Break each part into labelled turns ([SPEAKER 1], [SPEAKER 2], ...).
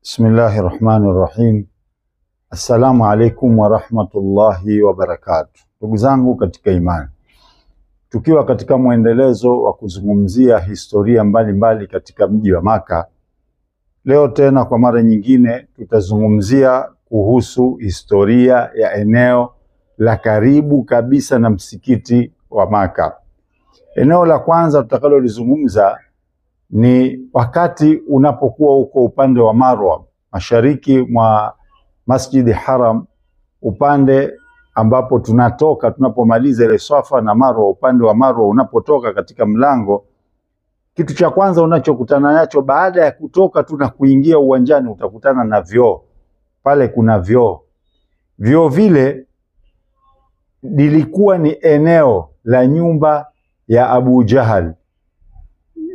[SPEAKER 1] Bismillahirrahmanirrahim. Assalamu alaikum wa rahmatullahi wa barakatuh. Ndugu zangu katika imani, tukiwa katika mwendelezo wa kuzungumzia historia mbalimbali katika mji wa Maka, leo tena kwa mara nyingine tutazungumzia kuhusu historia ya eneo la karibu kabisa na msikiti wa Maka. Eneo la kwanza tutakalolizungumza ni wakati unapokuwa uko upande wa Marwa, mashariki mwa Masjidi Haram, upande ambapo tunapomaliza ile Safa na Marwa, upande wa Marwa unapotoka katika mlango, kitu cha kwanza unachokutana nacho baada ya kutoka tu na kuingia uwanjani, utakutana na vyoo. Pale kuna vyoo. Vyoo vile lilikuwa ni eneo la nyumba ya Abu Jahal.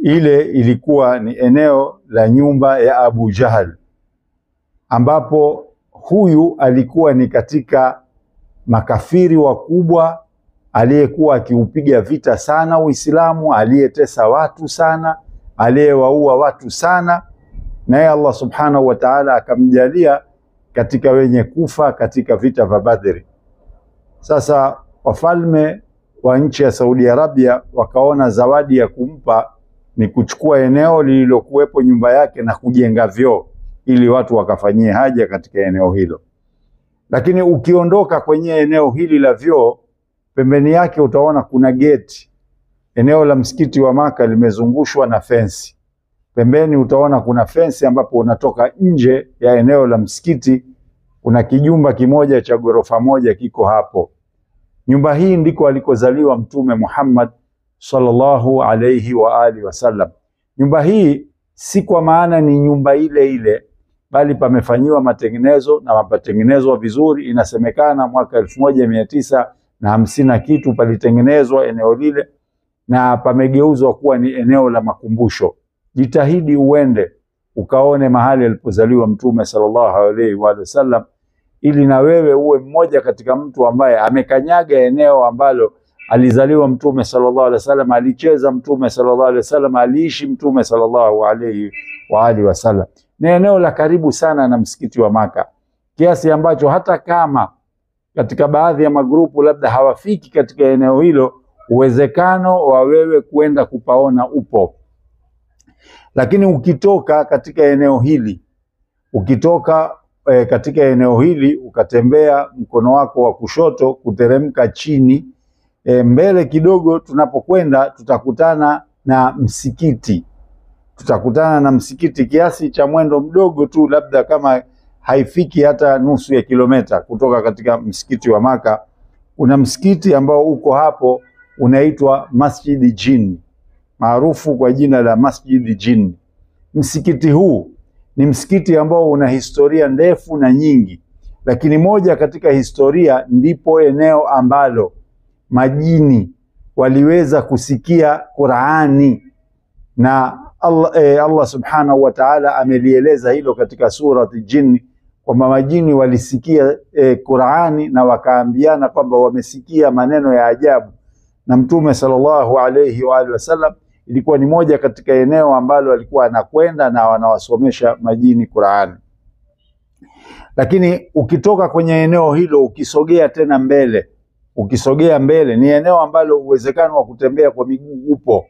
[SPEAKER 1] Ile ilikuwa ni eneo la nyumba ya Abu Jahal, ambapo huyu alikuwa ni katika makafiri wakubwa, aliyekuwa akiupiga vita sana Uislamu, aliyetesa watu sana, aliyewaua watu sana, naye Allah subhanahu wa ta'ala akamjalia katika wenye kufa katika vita vya Badri. Sasa wafalme wa nchi ya Saudi Arabia wakaona zawadi ya kumpa ni kuchukua eneo lililokuwepo nyumba yake na kujenga vyoo ili watu wakafanyie haja katika eneo hilo. Lakini ukiondoka kwenye eneo hili la vyoo, pembeni yake utaona kuna geti. Eneo la msikiti wa Maka limezungushwa na fensi. Pembeni utaona kuna fensi ambapo unatoka nje ya eneo la msikiti, kuna kijumba kimoja cha ghorofa moja kiko hapo. Nyumba hii ndiko alikozaliwa Mtume Muhammad sallallahu alayhi wa alihi wasallam. Nyumba hii si kwa maana ni nyumba ile ile, bali pamefanyiwa matengenezo na matengenezo vizuri. Inasemekana mwaka 1950 na kitu palitengenezwa eneo lile na pamegeuzwa kuwa ni eneo la makumbusho. Jitahidi uende ukaone mahali alipozaliwa Mtume sallallahu alayhi wa sallam, ili na wewe uwe mmoja katika mtu ambaye amekanyaga eneo ambalo alizaliwa Mtume sallallahu alaihi wasallam, alicheza Mtume sallallahu alaihi wasallam, aliishi Mtume sallallahu alaihi wa alihi wasallam. Ni eneo la karibu sana na msikiti wa Maka, kiasi ambacho hata kama katika baadhi ya magrupu labda hawafiki katika eneo hilo, uwezekano wa wewe kuenda kupaona upo. Lakini ukitoka katika eneo hili, ukatembea mkono wako wa kushoto kuteremka chini, mbele kidogo tunapokwenda tutakutana na msikiti kiasi cha mwendo mdogo tu, labda kama haifiki hata nusu ya kilomita kutoka katika msikiti wa Maka. Kuna msikiti ambao uko hapo unaitwa Masjidi Jinn, maarufu kwa jina la Masjidi Jinn. Msikiti huu ni msikiti ambao una historia ndefu na nyingi, lakini moja katika historia, ndipo eneo ambalo majini waliweza kusikia Qur'ani, na Allah subhanahu wa ta'ala amelieleza hilo katika surati Jinn kwamba majini walisikia Qur'ani na wakaambiana kwamba wamesikia maneno ya ajabu. Na Mtume sallallahu alayhi wa alihi wasallam ilikuwa ni moja katika eneo ambalo alikuwa anakwenda na wanawasomesha majini Qur'ani. Lakini ukitoka kwenye eneo hilo ukisogea mbele, ni eneo ambalo uwezekano wa kutembea kwa miguu upo.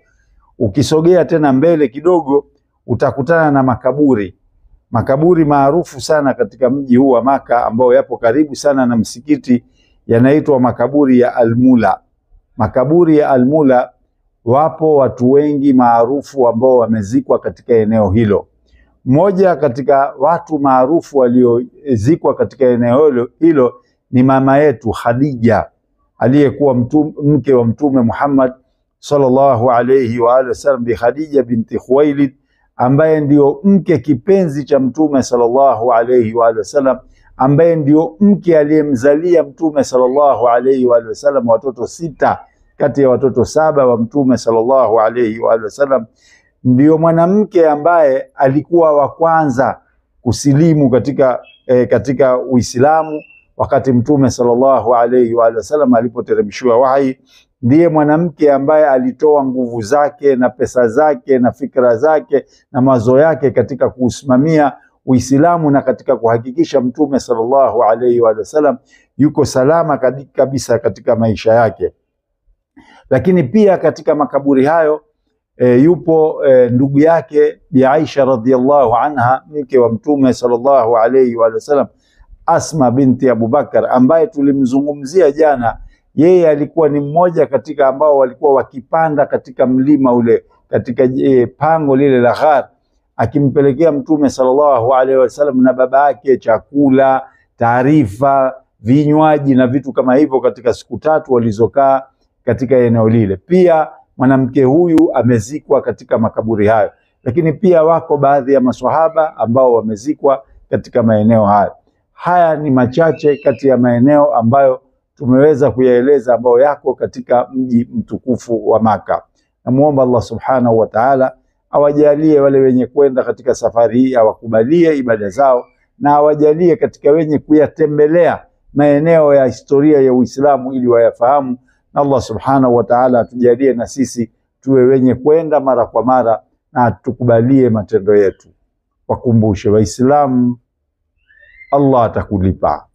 [SPEAKER 1] Ukisogea tena mbele kidogo utakutana na makaburi maarufu sana katika mji huu wa Maka, ambao yapo karibu sana na msikiti, yanaitwa makaburi ya Al-Mula. Makaburi ya Al-Mula, wapo watu wengi maarufu ambao wamezikwa katika eneo hilo. Mmoja katika watu maarufu waliozikwa katika eneo hilo ni mama yetu Khadija, aliyekuwa mke wa Mtume Muhammad sallallahu alayhi wa alihi wasallam, Bi Khadija binti Khuwailid, ambaye ndio mke kipenzi cha Mtume sallallahu alayhi wa alihi wasallam, ambaye ndio mke aliyemzalia Mtume sallallahu alayhi wa alihi wasallam watoto 6 kati ya watoto 7 wa Mtume sallallahu alayhi wa alihi wasallam. Ndio mwanamke ambaye alikuwa wa kwanza kusilimu katika Uislamu wakati Mtume sallallahu alayhi wa alihi wasallam alipoteremshiwa wahi. Ndiye mwanamke ambaye alitoa nguvu zake na pesa zake na fikra zake na mawazo yake katika kuusimamia Uislamu na katika kuhakikisha Mtume sallallahu alaihi wa sallam yuko salama kabisa katika maisha yake. Lakini pia katika makaburi hayo yupo ndugu yake Bi Aisha radhiallahu anha, mke wa Mtume sallallahu alaihi wa sallam, Asma binti Abu Bakar, ambaye tulimzungumzia jana. Yeye alikuwa ni mmoja katika ambao walikuwa wakipanda katika mlima ule, katika pango lile la Ghar, akimpelekea Mtume sallallahu alaihi wasallam na baba yake chakula, taarifa, vinywaji na vitu kama hivyo katika siku 3 walizokaa katika eneo lile. Pia mwanamke huyu amezikwa katika makaburi hayo, lakini pia wako baadhi ya maswahaba ambao wamezikwa katika maeneo hayo. Haya ni machache kati ya maeneo ambayo tumeweza kuyaeleza ambayo yako katika mji mtukufu wa Maka. Namuomba Allah subhanahu wa ta'ala awajalie wale wenye kwenda katika safari hii, awakubalie ibada zao, na awajalie katika wenye kuyatembelea maeneo ya historia ya Uislamu ili wayafahamu. Na Allah subhanahu wa ta'ala atujalie na sisi tuwe wenye kwenda mara kwa mara, na tukubalie matendo yetu. Wakumbushe Waislamu, Allah atakulipa.